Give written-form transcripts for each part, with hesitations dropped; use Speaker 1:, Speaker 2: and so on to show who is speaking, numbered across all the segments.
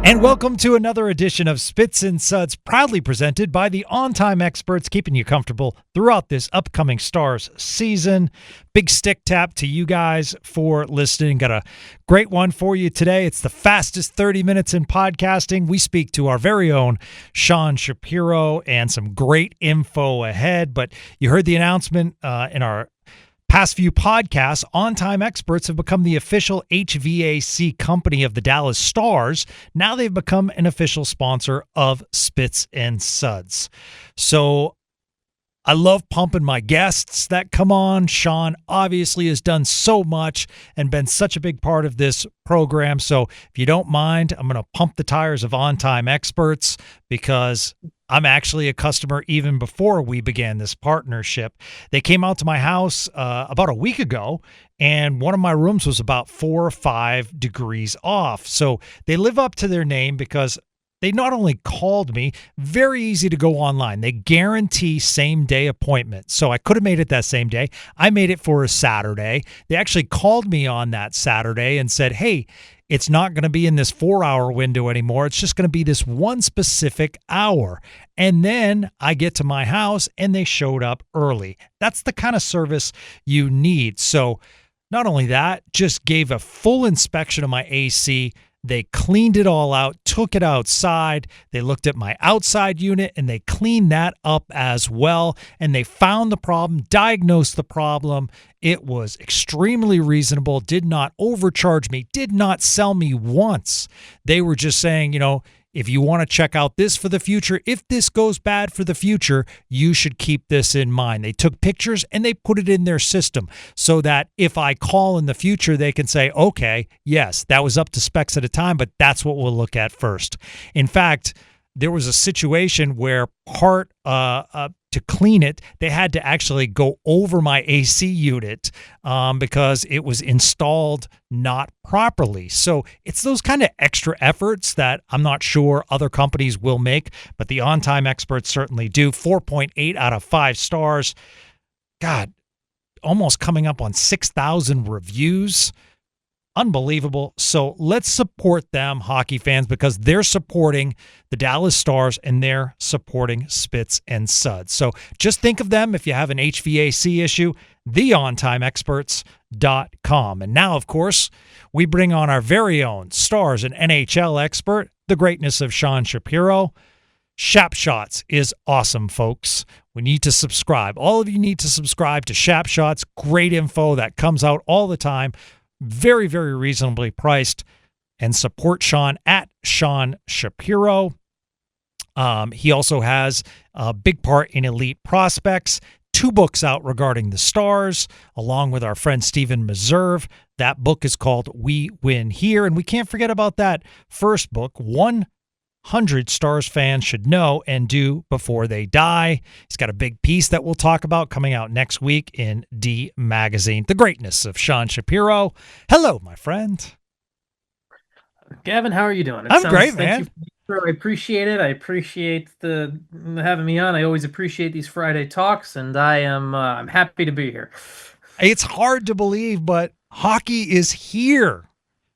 Speaker 1: And welcome to another edition of Spits and Suds, proudly presented by the on-time experts, keeping you comfortable throughout this upcoming Stars season. Big stick tap to you guys for listening. Got a great one for you today. It's the fastest 30 minutes in podcasting. We speak to our very own Sean Shapiro and some great info ahead. But you heard the announcement in our past few podcasts. On-time experts have become the official HVAC company of the Dallas Stars. Now they've become an official sponsor of Spits and Suds. So I love pumping my guests that come on. Sean obviously has done so much and been such a big part of this program. So if you don't mind, I'm going to pump the tires of On-Time Experts because I'm actually a customer even before we began this partnership. They came out to my house about a week ago, and one of my rooms was about 4 or 5 degrees off. So they live up to their name because they not only called me, very easy to go online. They guarantee same-day appointments. So I could have made it that same day. I made it for a Saturday. They actually called me on that Saturday and said, hey, it's not going to be in this 4-hour window anymore. It's just going to be this one specific hour. And then I get to my house and they showed up early. That's the kind of service you need. So not only that, just gave a full inspection of my AC. They cleaned it all out, took it outside. They looked at my outside unit and they cleaned that up as well. And they found the problem, diagnosed the problem. It was extremely reasonable, did not overcharge me, did not sell me once. They were just saying, you know, if you want to check out this for the future, if this goes bad for the future, you should keep this in mind. They took pictures and they put it in their system so that if I call in the future, they can say, okay, yes, that was up to specs at a time, but that's what we'll look at first. In fact, there was a situation where to clean it, they had to actually go over my AC unit because it was installed not properly. So it's those kind of extra efforts that I'm not sure other companies will make, but the on-time experts certainly do. 4.8 out of 5 stars. God, almost coming up on 6,000 reviews. Unbelievable. So let's support them, hockey fans, because they're supporting the Dallas Stars and they're supporting Spits and Suds. So just think of them if you have an HVAC issue, theontimeexperts.com. And now, of course, we bring on our very own Stars and NHL expert, the greatness of Sean Shapiro. Shap Shots is awesome, folks. We need to subscribe. All of you need to subscribe to Shap Shots. Great info that comes out all the time. Very, very reasonably priced, and support Sean at Sean Shapiro. He also has a big part in Elite Prospects, 2 books out regarding the Stars, along with our friend Stephen Meserve. That book is called We Win Here, and we can't forget about that first book, 100 Stars fans should know and do before they die. He's got a big piece that we'll talk about coming out next week in D Magazine. The greatness of Sean Shapiro. Hello, my friend.
Speaker 2: Gavin, how are you doing?
Speaker 1: I'm great, man.
Speaker 2: I appreciate it. I appreciate the having me on. I always appreciate these Friday talks, and I'm happy to be here.
Speaker 1: It's hard to believe, but hockey is here.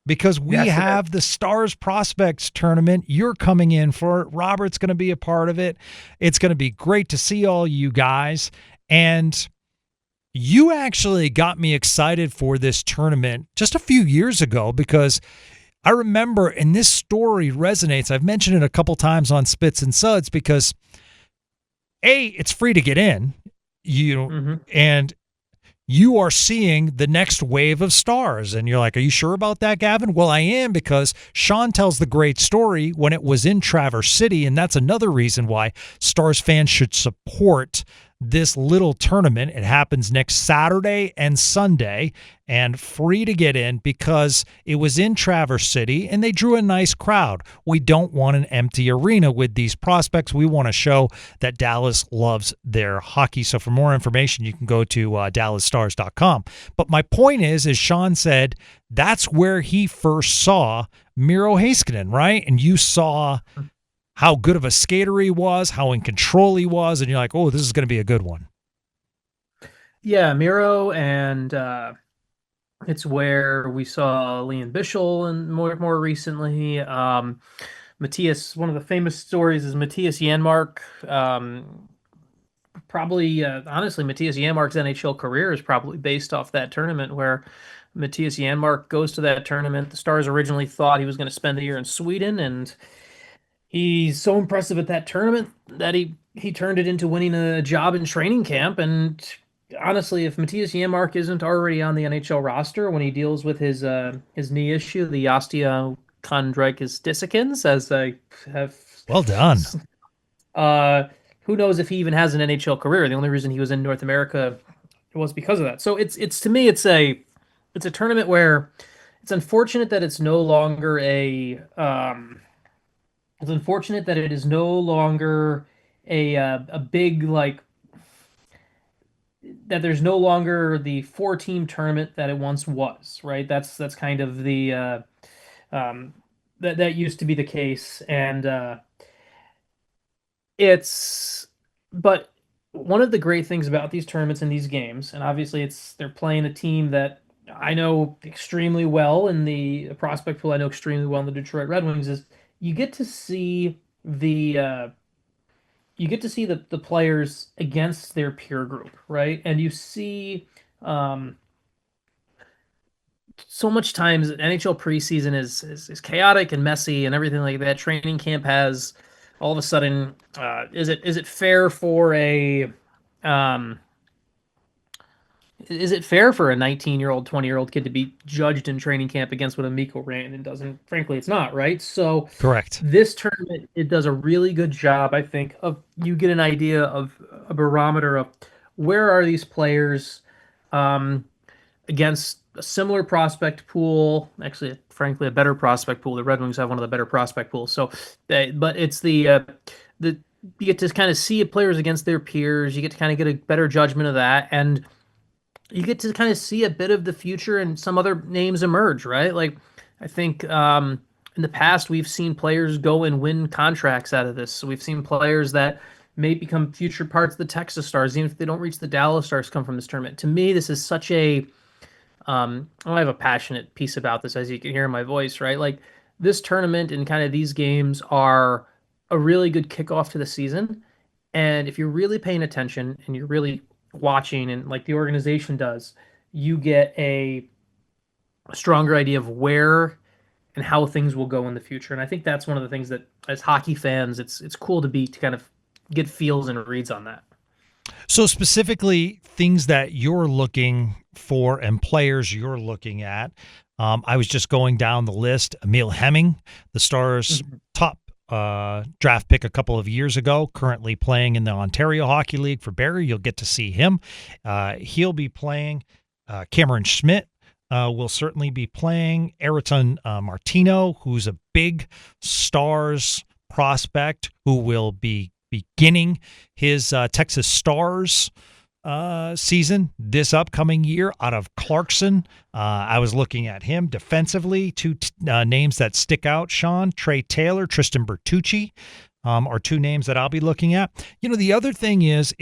Speaker 1: Because we have the Stars Prospects Tournament. You're coming in for it. Robert's going to be a part of it. It's going to be great to see all you guys. And you actually got me excited for this tournament just a few years ago because I remember, and this story resonates. I've mentioned it a couple times on Spits and Suds because, A, it's free to get in, and you are seeing the next wave of stars. And you're like, are you sure about that, Gavin? Well, I am, because Sean tells the great story when it was in Traverse City. And that's another reason why Stars fans should support this little tournament. It happens next Saturday and Sunday, and free to get in because it was in Traverse City and they drew a nice crowd. We don't want an empty arena with these prospects. We want to show that Dallas loves their hockey. So for more information, you can go to DallasStars.com. But my point is, as Sean said, that's where he first saw Miro Heiskanen, right? And you saw how good of a skater he was, how in control he was, and you're like, oh, this is going to be a good one.
Speaker 2: Yeah, Miro and It's where we saw Lian Bichsel and more recently. Matthias, one of the famous stories is Matthias Janmark. Probably, honestly, Matthias Janmark's NHL career is probably based off that tournament where Matthias Janmark goes to that tournament. The Stars originally thought he was going to spend the year in Sweden, and he's so impressive at that tournament that he turned it into winning a job in training camp. And honestly, if Matthias Janmark isn't already on the NHL roster when he deals with his knee issue, the osteochondritis dissecans, as I have,
Speaker 1: Well done.
Speaker 2: uh, who knows if he even has an NHL career? The only reason he was in North America was because of that. So it's to me it's a tournament where it's unfortunate that it's no longer it's unfortunate that it is no longer a big like that there's no longer the four-team tournament that it once was, right? That's kind of the um, that used to be the case, and it's but one of the great things about these tournaments and these games, and obviously they're playing a team that I know extremely well in the prospect pool. I know extremely well in the Detroit Red Wings. Is you get to see the the players against their peer group, right? And you see um, so much times NHL preseason is chaotic and messy and everything like that. Training camp has all of a sudden is it fair for a um, is it fair for a 19-year-old, 20-year-old kid to be judged in training camp against what a Mikko ran and doesn't? Frankly, it's not, right? So
Speaker 1: Correct.
Speaker 2: this tournament, it does a really good job, I think, of you get an idea of a barometer of where are these players um, against a similar prospect pool. Actually, frankly, a better prospect pool. The Red Wings have one of the better prospect pools. So, but it's the you get to kind of see players against their peers. You get to kind of get a better judgment of that, and you get to kind of see a bit of the future and some other names emerge, right? Like, I think in the past we've seen players go and win contracts out of this. So we've seen players that may become future parts of the Texas Stars, even if they don't reach the Dallas Stars, come from this tournament. To me, this is such a I have a passionate piece about this, as you can hear in my voice, right? Like this tournament and kind of these games are a really good kickoff to the season. And if you're really paying attention and you're really watching, and like the organization does, you get a stronger idea of where and how things will go in the future. And I think that's one of the things that, as hockey fans, it's cool to kind of get feels and reads on that.
Speaker 1: So specifically, things that you're looking for and players you're looking at. I was just going down the list. Emil Hemming, the Stars' top draft pick a couple of years ago, currently playing in the Ontario Hockey League for Barrie. You'll get to see him. He'll be playing. Cameron Schmidt will certainly be playing. Ayrton Martino, who's a big Stars prospect, who will be beginning his Texas Stars season this upcoming year out of Clarkson. I was looking at him defensively. Two names that stick out, Sean: Trey Taylor, Tristan Bertucci, are two names that I'll be looking at. You know, the other thing is,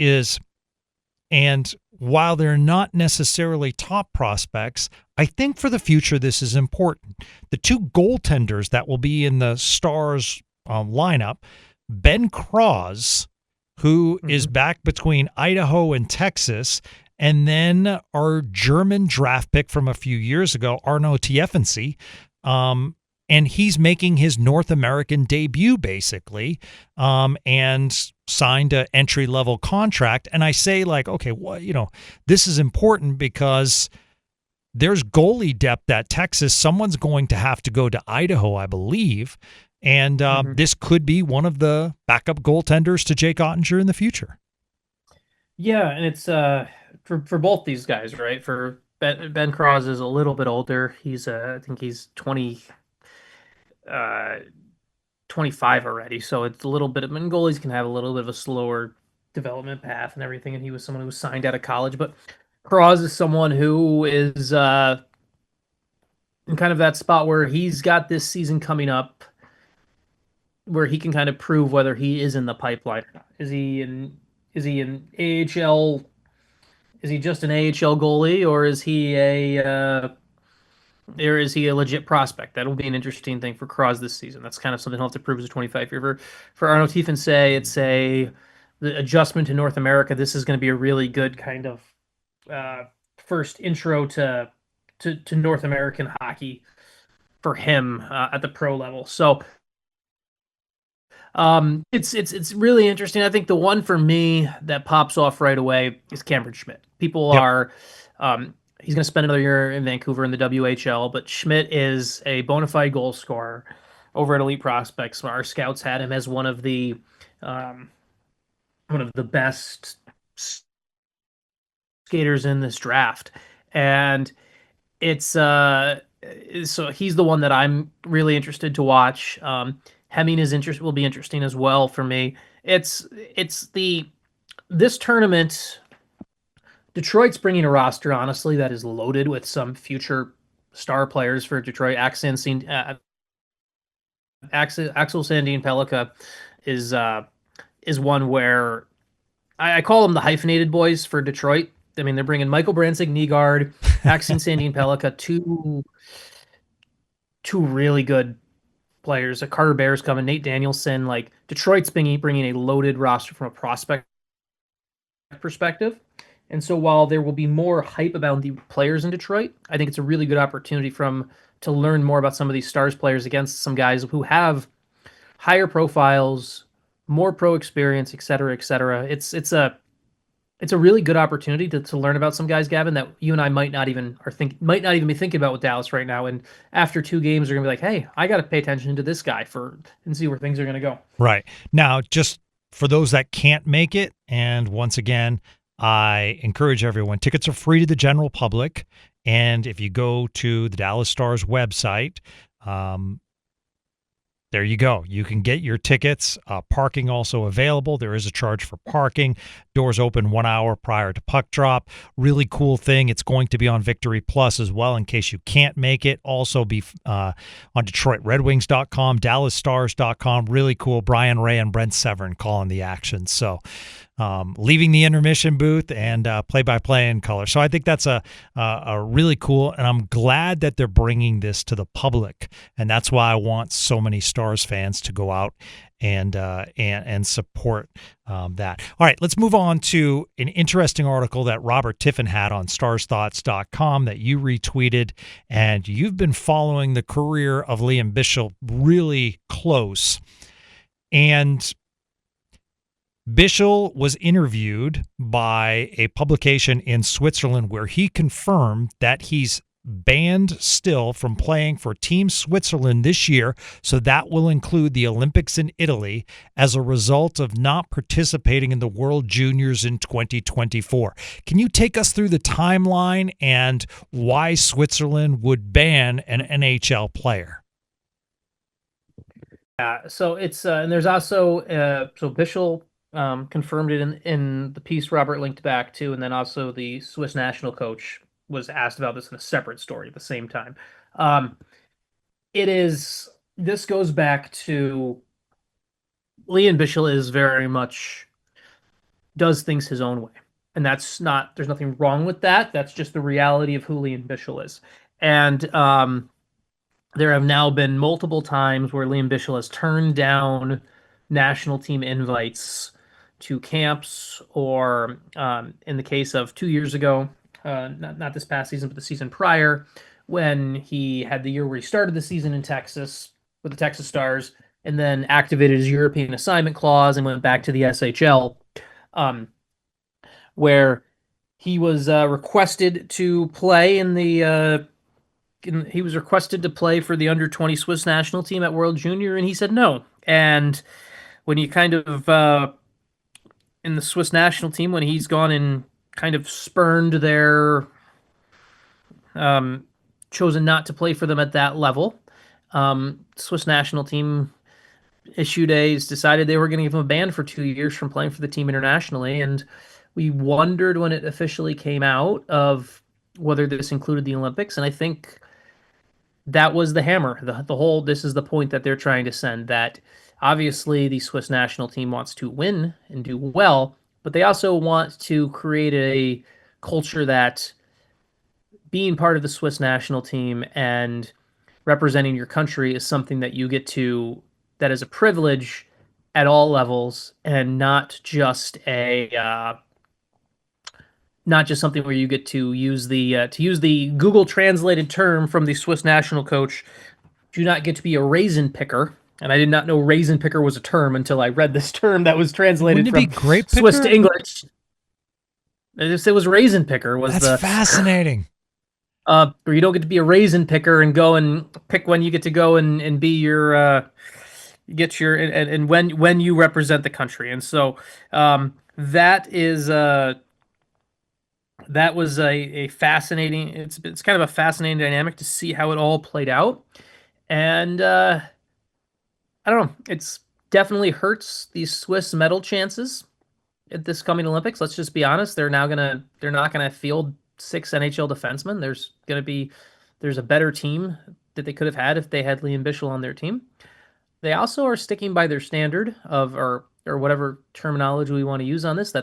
Speaker 1: and while they're not necessarily top prospects, I think for the future this is important. The two goaltenders that will be in the Stars lineup, Ben Cross, who is back between Idaho and Texas, and then our German draft pick from a few years ago, Arno Tiefensee, and he's making his North American debut, basically, and signed an entry-level contract. And I say, like, okay, well, you know, this is important because there's goalie depth at Texas. Someone's going to have to go to Idaho, I believe. And this could be one of the backup goaltenders to Jake Ottinger in the future.
Speaker 2: Yeah, and it's for both these guys, right? For Ben Cross is a little bit older. He's I think he's 25 already, so it's a little bit of, and goalies can have a little bit of a slower development path and everything, and he was someone who was signed out of college. But Cross is someone who is in kind of that spot where he's got this season coming up where he can kind of prove whether he is in the pipeline or not. Is he an AHL? Is he just an AHL goalie, or is he a Or is he a legit prospect? That'll be an interesting thing for Cross this season. That's kind of something he'll have to prove as a 25-year. For Arno Tiefensee, it's the adjustment to North America. This is going to be a really good kind of first intro to North American hockey for him at the pro level. So it's really interesting. I think the one for me that pops off right away is Cameron Schmidt. People
Speaker 1: Yep.
Speaker 2: are he's going to spend another year in Vancouver in the WHL, but Schmidt is a bona fide goal scorer over at Elite Prospects. Our scouts had him as um, one of the best skaters in this draft, and it's so he's the one that I'm really interested to watch. Hemming will be interesting as well for me. It's this tournament. Detroit's bringing a roster, honestly, that is loaded with some future star players for Detroit. Axel Sandin Pellikka is one where I call them the hyphenated boys for Detroit. I mean, they're bringing Michael Branzig, Nygaard, Axel Sandin Pellikka, two really good players. Carter Bear's coming, Nate Danielson. Like Detroit's bringing a loaded roster from a prospect perspective. And so while there will be more hype about the players in Detroit, I think it's a really good opportunity to learn more about some of these Stars players against some guys who have higher profiles, more pro experience, et cetera, et cetera. It's a really good opportunity to learn about some guys, Gavin, that you and I might not even be thinking about with Dallas right now. And after 2 games, they're gonna be like, hey, I got to pay attention to this guy and see where things are gonna go.
Speaker 1: Right. Now, just for those that can't make it, and once again, I encourage everyone, tickets are free to the general public. And if you go to the Dallas Stars website, there you go. You can get your tickets. Parking also available. There is a charge for parking. Doors open 1 hour prior to puck drop. Really cool thing. It's going to be on Victory Plus as well in case you can't make it. Also be on DetroitRedWings.com, DallasStars.com. Really cool. Brian Ray and Brent Severin calling the action. So leaving the intermission booth and play-by-play in color. So I think that's a really cool, and I'm glad that they're bringing this to the public, and that's why I want so many Stars fans to go out and support that. All right, let's move on to an interesting article that Robert Tiffin had on starsthoughts.com that you retweeted, and you've been following the career of Lian Bichsel really close. And Bichsel was interviewed by a publication in Switzerland where he confirmed that he's banned still from playing for Team Switzerland this year, so that will include the Olympics in Italy, as a result of not participating in the World Juniors in 2024. Can you take us through the timeline and why Switzerland would ban an NHL player?
Speaker 2: Yeah, so it's and there's also so Bichsel confirmed it in the piece Robert linked back to, and then also the Swiss national coach was asked about this in a separate story at the same time. This goes back to Lian Bichsel is very much does things his own way. And there's nothing wrong with that. That's just the reality of who Lian Bichsel is. And there have now been multiple times where Lian Bichsel has turned down national team invites to camps, or in the case of 2 years ago, not this past season, but the season prior, when he had the year where he started the season in Texas with the Texas Stars and then activated his European assignment clause and went back to the SHL, where he was requested to play he was requested to play for the under-20 Swiss national team at World Junior, and he said no. And when you kind of in the Swiss national team, when he's gone and kind of spurned their chosen not to play for them at that level, Swiss national team decided they were going to give him a ban for 2 years from playing for the team internationally. And we wondered when it officially came out of whether this included the Olympics. And I think that was the hammer. This is the point that they're trying to send, that obviously the Swiss national team wants to win and do well, but they also want to create a culture that being part of the Swiss national team and representing your country is something that you get to, that is a privilege at all levels, and not just something where you get to use the Google translated term from the Swiss national coach. Do not get to be a raisin picker. And I did not know raisin picker was a term until I read this term that was translated
Speaker 1: Wouldn't it
Speaker 2: from
Speaker 1: be grape
Speaker 2: Swiss
Speaker 1: picker?
Speaker 2: to English. It was raisin picker.
Speaker 1: That's fascinating.
Speaker 2: Where you don't get to be a raisin picker and go and pick when you get to go and be your get your and when you represent the country. And so that was a fascinating. It's kind of a fascinating dynamic to see how it all played out. And I don't know. It's definitely hurts these Swiss medal chances at this coming Olympics. Let's just be honest. They're not gonna field 6 NHL defensemen. There's a better team that they could have had if they had Lian Bichsel on their team. They also are sticking by their standard of or whatever terminology we want to use on this.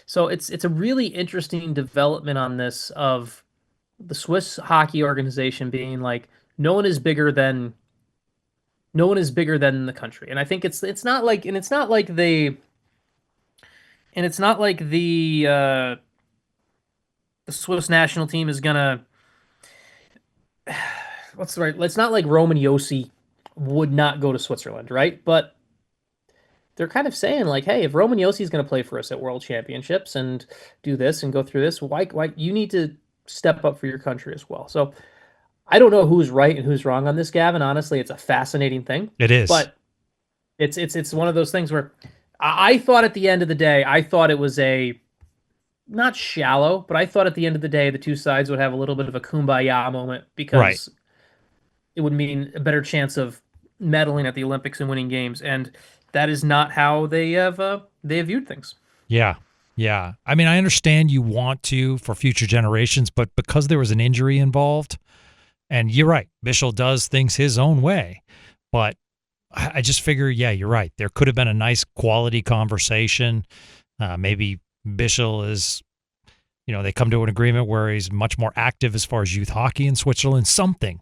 Speaker 2: So it's a really interesting development on this of the Swiss hockey organization being like no one is bigger than the country. And I think it's not like the Swiss national team is gonna it's not like Roman Yossi would not go to Switzerland, right? But they're kind of saying like, hey, if Roman Yossi is going to play for us at World Championships and do this and go through this, why you need to step up for your country as well. So I don't know who's right and who's wrong on this, Gavin. Honestly, it's a fascinating thing.
Speaker 1: It is.
Speaker 2: But it's one of those things where I thought at the end of the day, I thought it was not shallow, but I thought at the end of the day, the two sides would have a little bit of a kumbaya moment because it would mean a better chance of medaling at the Olympics and winning games. And that is not how they have viewed things.
Speaker 1: Yeah. Yeah. I mean, I understand you want to for future generations, but because there was an injury involved, and you're right, Bichsel does things his own way, but I just figure, yeah, you're right. There could have been a nice quality conversation. Maybe Bichsel is, they come to an agreement where he's much more active as far as youth hockey in Switzerland, something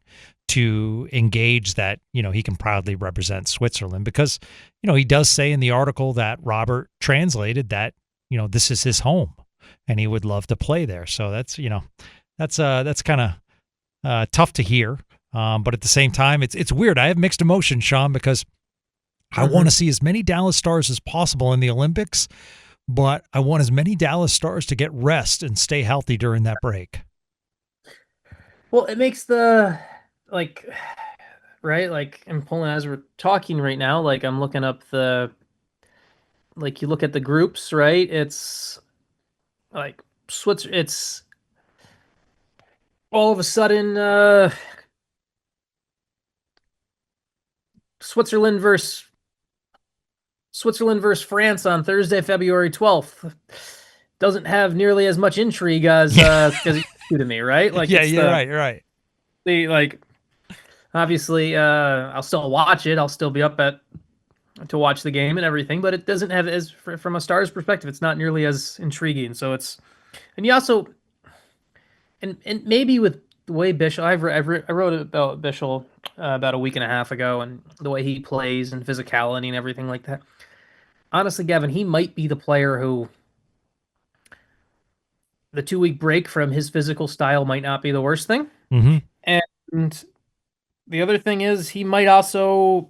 Speaker 1: to engage that, he can proudly represent Switzerland because, he does say in the article that Robert translated that, this is his home and he would love to play there. So that's kind of tough to hear. But at the same time, it's weird. I have mixed emotions, Sean, because I want to see as many Dallas Stars as possible in the Olympics, but I want as many Dallas Stars to get rest and stay healthy during that break.
Speaker 2: Well, it makes right? Like I'm pulling as we're talking right now, like I'm looking up you look at the groups, right? It's like it's all of a sudden Switzerland versus France on Thursday, February 12th. Doesn't have nearly as much intrigue as it used to me, right? Like
Speaker 1: you're right.
Speaker 2: Obviously, I'll still watch it. I'll still be up to watch the game and everything, but it doesn't have from a Stars perspective, it's not nearly as intriguing. So and you also, and maybe with the way Bichsel, I wrote about Bichsel about a week and a half ago, and the way he plays and physicality and everything like that. Honestly, Gavin, he might be the player who the 2-week break from his physical style might not be the worst thing.
Speaker 1: Mm-hmm.
Speaker 2: And the other thing is he might also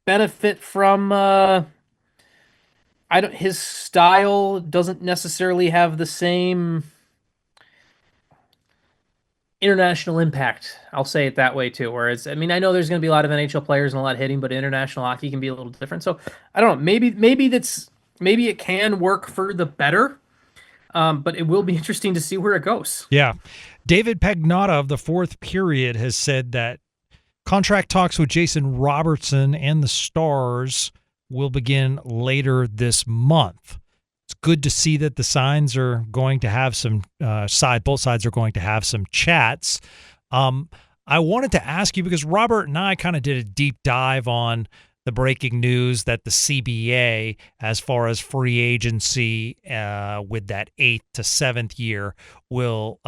Speaker 2: benefit from his style doesn't necessarily have the same international impact. I'll say it that way too. Whereas, I mean, I know there's going to be a lot of NHL players and a lot hitting, but international hockey can be a little different. So I don't know. Maybe it can work for the better. But it will be interesting to see where it goes.
Speaker 1: Yeah. David Pagnotta of the Fourth Period has said that contract talks with Jason Robertson and the Stars will begin later this month. It's good to see that the signs are going to have some both sides are going to have some chats. I wanted to ask you because Robert and I kind of did a deep dive on the breaking news that the CBA, as far as free agency with that 8th to 7th year, will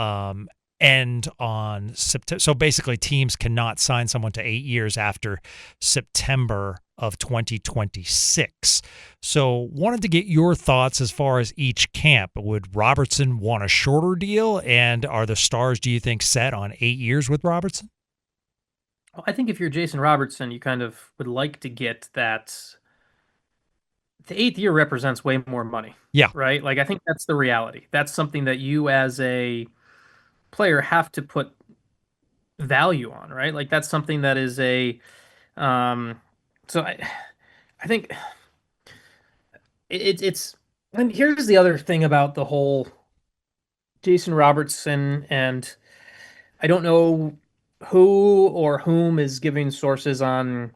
Speaker 1: end on September. So basically, teams cannot sign someone to 8 years after September of 2026. So wanted to get your thoughts as far as each camp. Would Robertson want a shorter deal? And are the Stars, do you think, set on 8 years with Robertson?
Speaker 2: I think if you're Jason Robertson, you kind of would like to get that. The 8th year represents way more money.
Speaker 1: Yeah.
Speaker 2: Right? Like, I think that's the reality. That's something that you as a player have to put value on, right? Like, that's something that is a so I think it's and here's the other thing about the whole Jason Robertson, and I don't know who or whom is giving sources on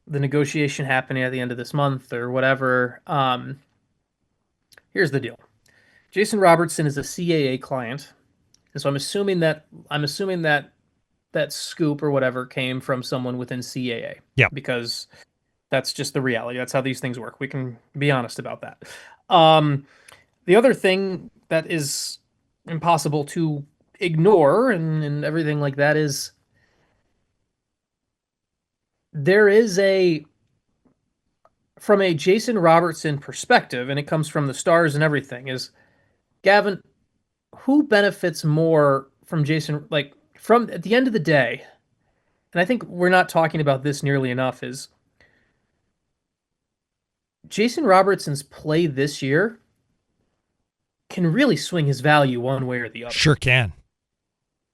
Speaker 2: the negotiation happening at the end of this month or whatever. Here's the deal. Jason Robertson is a CAA client, and so I'm assuming that that scoop or whatever came from someone within CAA.
Speaker 1: Yeah.
Speaker 2: Because that's just the reality. That's how these things work. We can be honest about that. The other thing that is impossible to ignore and everything like that is there is from a Jason Robertson perspective, and it comes from the Stars and everything, is Gavin, who benefits more from Jason, like from at the end of the day, and I think we're not talking about this nearly enough, is Jason Robertson's play this year can really swing his value one way or the other.
Speaker 1: Sure can.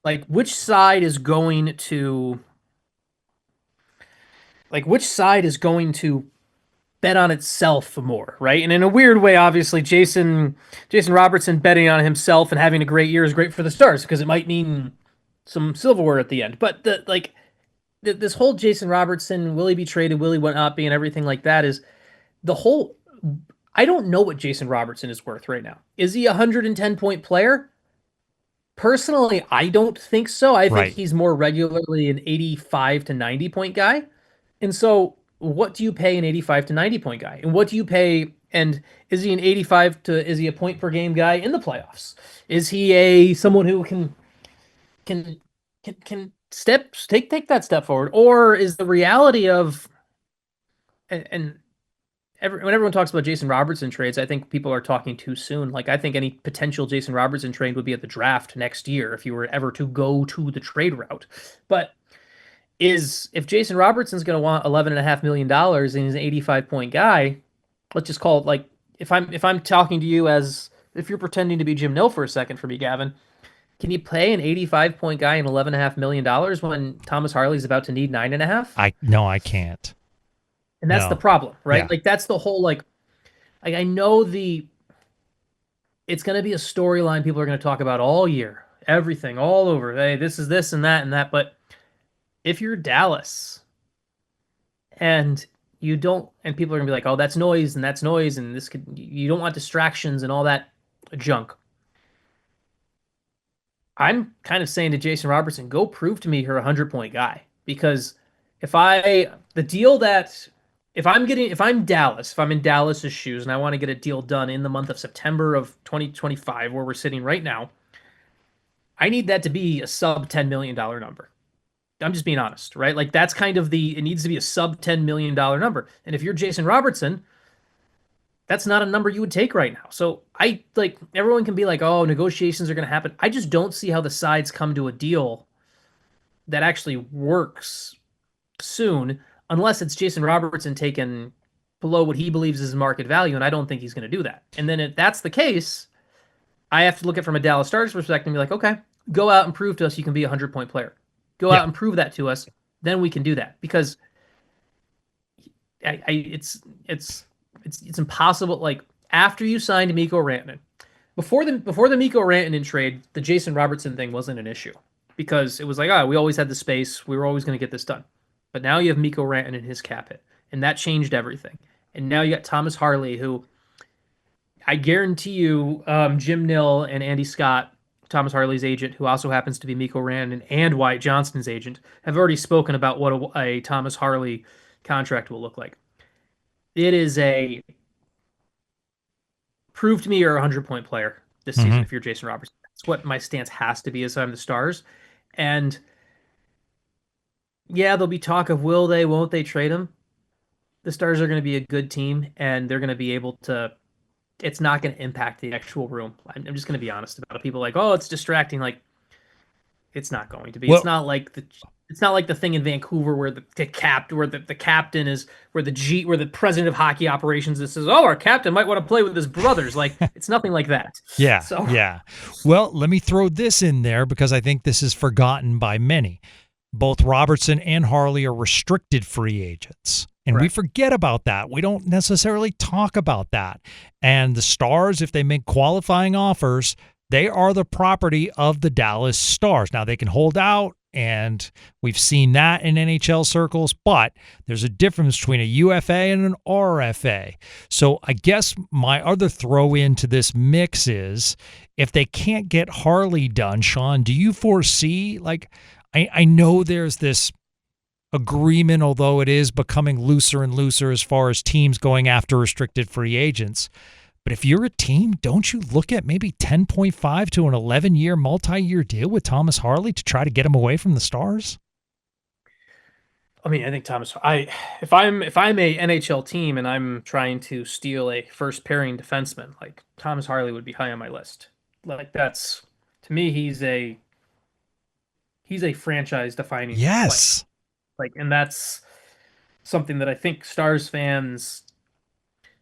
Speaker 2: Like, which side is going to bet on itself more, right? And in a weird way, obviously, Jason Robertson betting on himself and having a great year is great for the Stars because it might mean some silverware at the end. But this whole Jason Robertson, will he be traded, will he not be, and everything like that is the whole. I don't know what Jason Robertson is worth right now. Is he a 110-point player? Personally, I don't think so. I think he's more regularly an 85 to 90-point guy. And so what do you pay an 85 to 90-point guy? And what do you pay, and is he is he a point per game guy in the playoffs? Is he someone who can take that step forward? Or is the reality of, when everyone talks about Jason Robertson trades, I think people are talking too soon. Like, I think any potential Jason Robertson trade would be at the draft next year if you were ever to go to the trade route. But if Jason Robertson's going to want $11.5 million and he's an 85-point guy, let's just call it, like, if I'm talking to you as if you're pretending to be Jim Nill for a second for me, Gavin, can you pay an 85-point guy in $11.5 million when Thomas Harley's about to need $9.5?
Speaker 1: No, I can't.
Speaker 2: And that's the problem, right?
Speaker 1: Yeah.
Speaker 2: Like, that's the whole, like I know it's going to be a storyline people are going to talk about all year, everything, all over. Hey, this is this and that. But if you're Dallas and you don't, and people are going to be like, oh, that's noise and you don't want distractions and all that junk. I'm kind of saying to Jason Robertson, go prove to me you're a 100-point guy. Because if I'm Dallas, if I'm in Dallas's shoes and I want to get a deal done in the month of September of 2025, where we're sitting right now, I need that to be a sub $10 million number. I'm just being honest, right? Like, that's kind of it needs to be a sub $10 million number. And if you're Jason Robertson, that's not a number you would take right now. So everyone can be like, oh, negotiations are going to happen. I just don't see how the sides come to a deal that actually works soon, unless it's Jason Robertson taken below what he believes is market value, and I don't think he's going to do that. And then if that's the case, I have to look at it from a Dallas Stars perspective and be like, okay, go out and prove to us you can be a 100-point player. Go out and prove that to us. Then we can do that, because it's impossible. Like, after you signed Mikko Rantanen, before the Mikko Rantanen trade, the Jason Robertson thing wasn't an issue because it was like, we always had the space. We were always going to get this done. But now you have Mikko Rantanen and his cap hit, and that changed everything. And now you got Thomas Harley, who I guarantee you, Jim Nill and Andy Scott, Thomas Harley's agent, who also happens to be Mikko Rantanen and Wyatt Johnston's agent, have already spoken about what a Thomas Harley contract will look like. It is a prove to me you're a 100-point player this season
Speaker 1: Mm-hmm.
Speaker 2: if you're Jason Robertson. That's what my stance has to be as I'm the Stars. And yeah, there'll be talk of will they, won't they trade him? The Stars are going to be a good team, and they're going to be able to. It's not going to impact the actual room. I'm just going to be honest about it. People are like, oh, it's distracting. Like, it's not going to be. It's
Speaker 1: Well,
Speaker 2: not like the. It's not like the thing in Vancouver where the captain is where the president of hockey operations that says, oh, our captain might want to play with his brothers. Like, it's nothing like that.
Speaker 1: yeah,
Speaker 2: So
Speaker 1: yeah. Well, let me throw this in there because I think this is forgotten by many. Both Robertson and Harley are restricted free agents. And we
Speaker 2: correct.
Speaker 1: forget about that. We don't necessarily talk about that. And the Stars, if they make qualifying offers, they are the property of the Dallas Stars. Now, they can hold out, and we've seen that in NHL circles, but there's a difference between a UFA and an RFA. So I guess my other throw into this mix is if they can't get Harley done, Sean, do you foresee, like, I know there's this agreement, although it is becoming looser and looser as far as teams going after restricted free agents. But if you're a team, don't you look at maybe 10.5 to an 11-year multi-year deal with Thomas Harley to try to get him away from the Stars?
Speaker 2: I mean, I think if I'm a NHL team and I'm trying to steal a first pairing defenseman, like Thomas Harley would be high on my list. Like that's to me, he's a franchise defining player.
Speaker 1: Yes.
Speaker 2: Like, and that's something that I think Stars fans,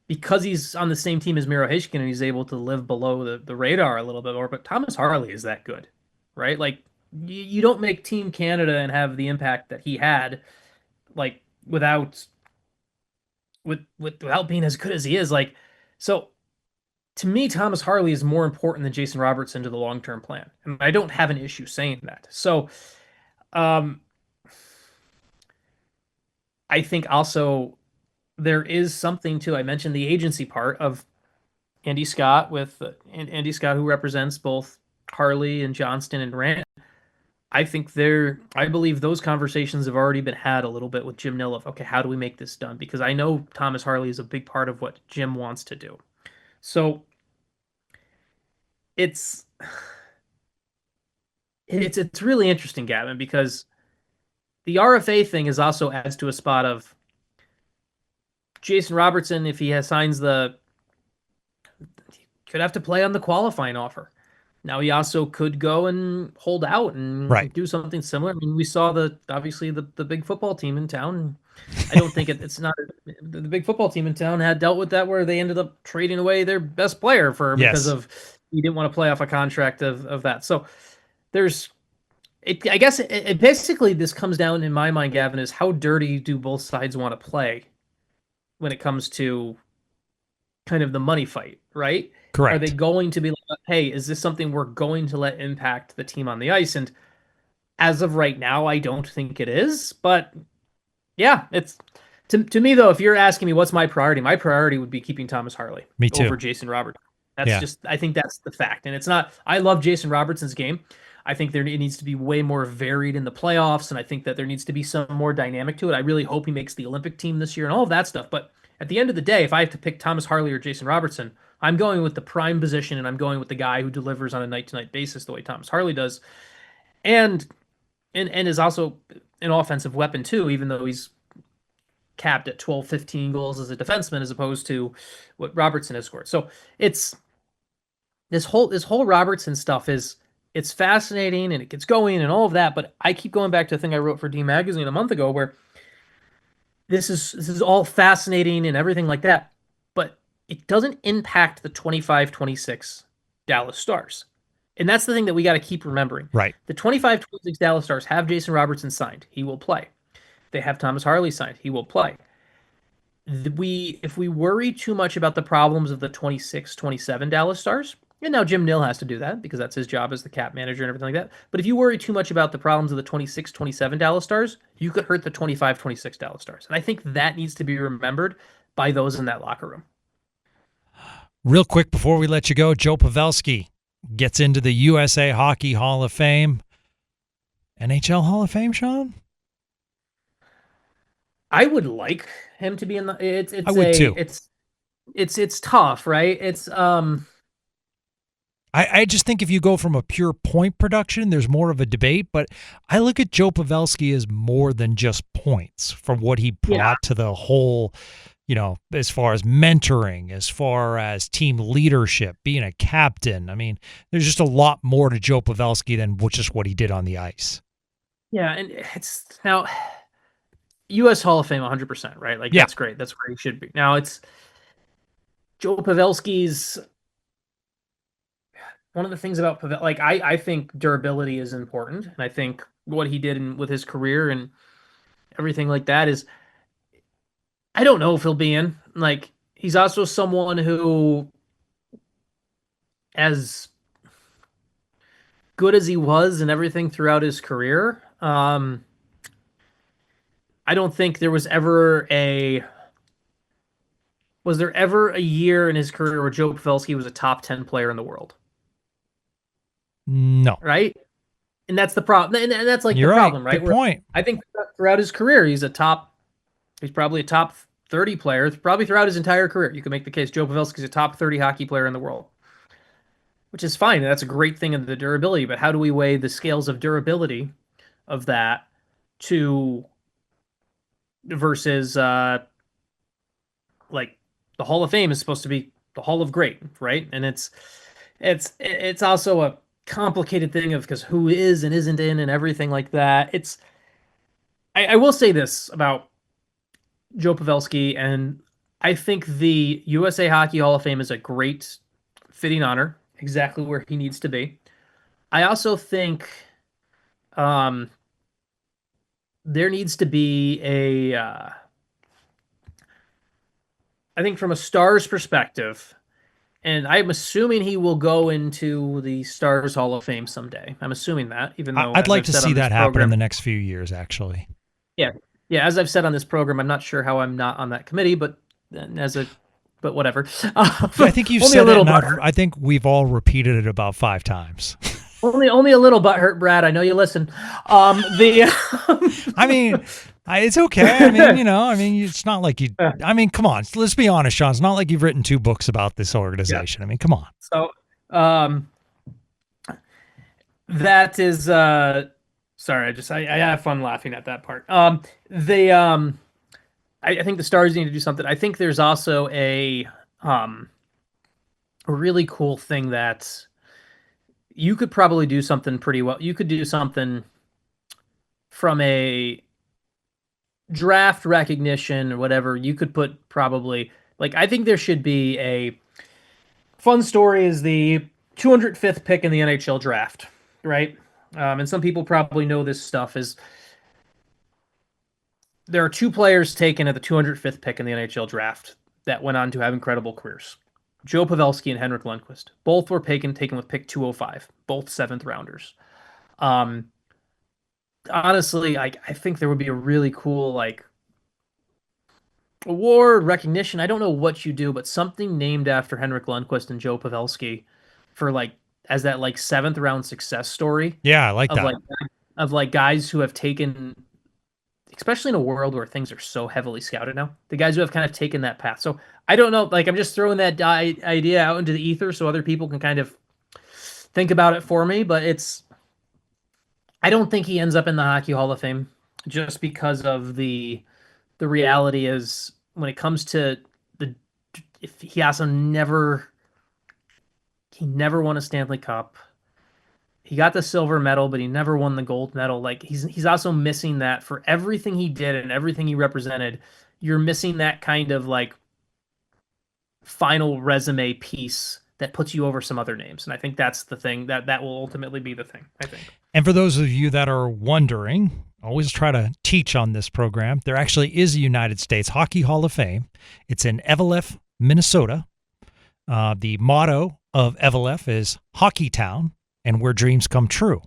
Speaker 2: because he's on the same team as Miro Heiskanen, and he's able to live below the radar a little bit more. But Thomas Harley is that good, right? Like, you don't make Team Canada and have the impact that he had, like without being as good as he is. Like, so to me, Thomas Harley is more important than Jason Robertson to the long term plan, and I don't have an issue saying that. So, um, I think also there is something to I mentioned the agency part of Andy Scott Andy Scott who represents both Harley and Johnston and Rand. I believe those conversations have already been had a little bit with Jim Nill of okay, how do we make this done? Because I know Thomas Harley is a big part of what Jim wants to do. So it's it's really interesting, Gavin, because the RFA thing is also adds to a spot of Jason Robertson, if signs he could have to play on the qualifying offer. Now he also could go and hold out
Speaker 1: Right.
Speaker 2: and do something similar. I mean, we saw obviously the big football team in town. I don't think it's not the big football team in town had dealt with that where they ended up trading away their best player because
Speaker 1: Yes.
Speaker 2: of he didn't want to play off a contract of that. So there's I guess it basically this comes down in my mind, Gavin, is how dirty do both sides want to play when it comes to kind of the money fight, right? Are they
Speaker 1: Correct.
Speaker 2: going to be like, hey, is this something we're going to let impact the team on the ice? And as of right now, I don't think it is. But yeah, it's to me though, if you're asking me what's my priority would be keeping Thomas Harley
Speaker 1: Me too.
Speaker 2: over Jason Robertson. That's
Speaker 1: Yeah.
Speaker 2: just I think that's the fact. And it's not I love Jason Robertson's game. I think it needs to be way more varied in the playoffs, and I think that there needs to be some more dynamic to it. I really hope he makes the Olympic team this year and all of that stuff. But at the end of the day, if I have to pick Thomas Harley or Jason Robertson, I'm going with the prime position, and I'm going with the guy who delivers on a night-to-night basis the way Thomas Harley does, and and is also an offensive weapon too, even though he's capped at 12, 15 goals as a defenseman as opposed to what Robertson has scored. So it's this whole Robertson stuff is it's fascinating and it gets going and all of that, but I keep going back to the thing I wrote for D Magazine a month ago where this is all fascinating and everything like that, but it doesn't impact the 25-26 Dallas Stars. And that's the thing that we got to keep remembering.
Speaker 1: Right.
Speaker 2: The 25-26 Dallas Stars have Jason Robertson signed. He will play. They have Thomas Harley signed. He will play. If we worry too much about the problems of the 26-27 Dallas Stars, and now Jim Nill has to do that because that's his job as the cap manager and everything like that. But if you worry too much about the problems of the 26-27 Dallas Stars, you could hurt the 25-26 Dallas Stars. And I think that needs to be remembered by those in that locker room.
Speaker 1: Real quick before we let you go, Joe Pavelski gets into the USA Hockey Hall of Fame. NHL Hall of Fame, Sean?
Speaker 2: I would like him to be in the.
Speaker 1: I would too.
Speaker 2: It's tough, right?
Speaker 1: I just think if you go from a pure point production, there's more of a debate. But I look at Joe Pavelski as more than just points from what he
Speaker 2: Yeah.
Speaker 1: brought to the whole, as far as mentoring, as far as team leadership, being a captain. I mean, there's just a lot more to Joe Pavelski than just what he did on the ice.
Speaker 2: Yeah, and it's now U.S. Hall of Fame 100%, right? Like
Speaker 1: Yeah.
Speaker 2: that's great. That's where he should be. Now it's Joe Pavelski's one of the things about Pavel. Like I think durability is important, and I think what he did with his career and everything like that is. I don't know if he'll be in. Like he's also someone who, as good as he was and everything throughout his career, I don't think there was ever a was there ever a year in his career where Joe Pavelski was a top 10 player in the world,
Speaker 1: No.
Speaker 2: right? And that's the problem. And that's like the
Speaker 1: You're right.
Speaker 2: problem, right?
Speaker 1: Good
Speaker 2: Where
Speaker 1: point.
Speaker 2: I think throughout his career, he's probably a top 30 player, probably throughout his entire career. You can make the case Joe Pavelski's a top 30 hockey player in the world, which is fine. That's a great thing of the durability. But how do we weigh the scales of durability of that to versus like the Hall of Fame is supposed to be the Hall of Great, right? And it's also a complicated thing of because who is and isn't in and everything like that. I will say this about Joe Pavelski, and I think the USA Hockey Hall of Fame is a great fitting honor, exactly where he needs to be. I also think um, there needs to be I think from a Stars perspective, and I'm assuming he will go into the Stars Hall of Fame someday. I'm assuming that, even though,
Speaker 1: I'd
Speaker 2: as
Speaker 1: like
Speaker 2: I've
Speaker 1: to
Speaker 2: said
Speaker 1: see
Speaker 2: on this
Speaker 1: that happen in
Speaker 2: program,
Speaker 1: the next few years, actually.
Speaker 2: yeah, yeah, as I've said on this program, I'm not sure how I'm not on that committee, but but whatever.
Speaker 1: I think you've
Speaker 2: Only a
Speaker 1: said it,
Speaker 2: little
Speaker 1: and
Speaker 2: butthurt.
Speaker 1: I think we've all repeated it about 5 times.
Speaker 2: Only a little butthurt, Brad. I know you listen. The
Speaker 1: I mean, it's okay. I mean, it's not like you. I mean, come on. Let's be honest, Sean. It's not like you've written 2 books about this
Speaker 2: yeah.
Speaker 1: organization. I mean, come on.
Speaker 2: So, that is sorry. I have fun laughing at that part. The I think the Stars need to do something. I think there's also a really cool thing that you could probably do something pretty well. You could do something from a draft recognition or whatever. You could put probably like I think there should be a fun story is the 205th pick in the NHL draft, right? And some people probably know this stuff is there are 2 players taken at the 205th pick in the NHL draft that went on to have incredible careers. Joe Pavelski and Henrik Lundqvist. Both were taken with pick 205, both 7th rounders. Um, honestly, I think there would be a really cool like award recognition. I don't know what you do, but something named after Henrik Lundqvist and Joe Pavelski for like as that like 7th round success story
Speaker 1: Yeah, I like
Speaker 2: of
Speaker 1: that.
Speaker 2: like guys who have taken, especially in a world where things are so heavily scouted now, the guys who have kind of taken that path. So I don't know, like I'm just throwing that idea out into the ether so other people can kind of think about it for me. But I don't think he ends up in the Hockey Hall of Fame just because of the reality is when it comes to the if he also never won a Stanley Cup. He got the silver medal, but he never won the gold medal. Like he's also missing that for everything he did and everything he represented. You're missing that kind of like final resume piece that puts you over some other names. And I think that's the thing that will ultimately be the thing, I think.
Speaker 1: And for those of you that are wondering, always try to teach on this program. There actually is a United States Hockey Hall of Fame. It's in Eveleth, Minnesota. The motto of Eveleth is Hockey Town and where dreams come true.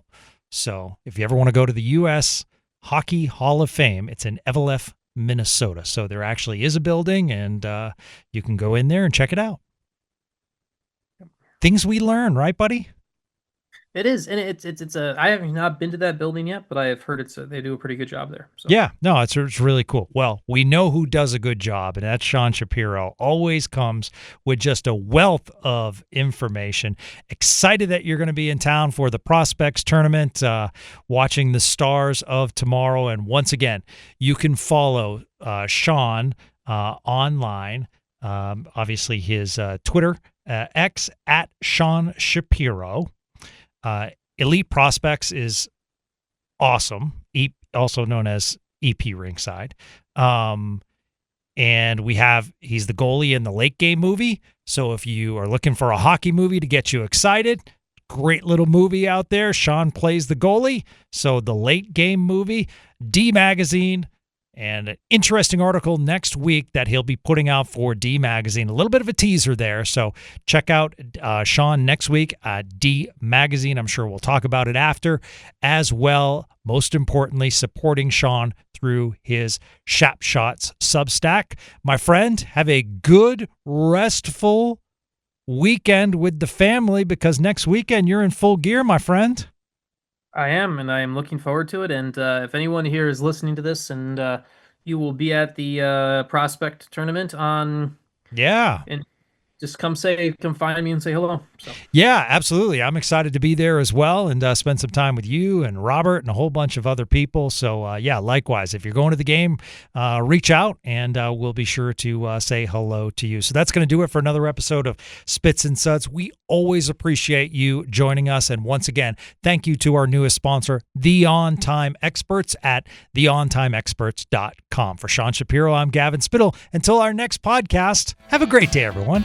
Speaker 1: So if you ever want to go to the U.S. Hockey Hall of Fame, it's in Eveleth, Minnesota. So there actually is a building, and you can go in there and check it out. Things we learn, right, buddy?
Speaker 2: It is, and it's a. I have not been to that building yet, but I have heard they do a pretty good job there. So.
Speaker 1: Yeah, no, it's really cool. Well, we know who does a good job, and that's Sean Shapiro. Always comes with just a wealth of information. Excited that you're going to be in town for the Prospects Tournament, watching the Stars of tomorrow. And once again, you can follow Sean online. Obviously, his Twitter, X at Sean Shapiro. Elite Prospects is awesome, also known as EP Ringside. And he's the goalie in the Late Game movie. So if you are looking for a hockey movie to get you excited, great little movie out there. Sean plays the goalie. So the Late Game movie, D Magazine, and an interesting article next week that he'll be putting out for D Magazine. A little bit of a teaser there. So check out Sean next week at D Magazine. I'm sure we'll talk about it after as well. Most importantly, supporting Sean through his Shap Shots Substack. My friend, have a good, restful weekend with the family, because next weekend you're in full gear, my friend.
Speaker 2: I am, and I am looking forward to it. And if anyone here is listening to this, and you will be at the Prospect Tournament and just come find me and say hello. So.
Speaker 1: Yeah, absolutely. I'm excited to be there as well and spend some time with you and Robert and a whole bunch of other people. So, yeah, likewise, if you're going to the game, reach out and we'll be sure to say hello to you. So that's going to do it for another episode of Spits and Suds. We always appreciate you joining us. And once again, thank you to our newest sponsor, The On Time Experts at theontimeexperts.com. For Sean Shapiro, I'm Gavin Spittle. Until our next podcast, have a great day, everyone.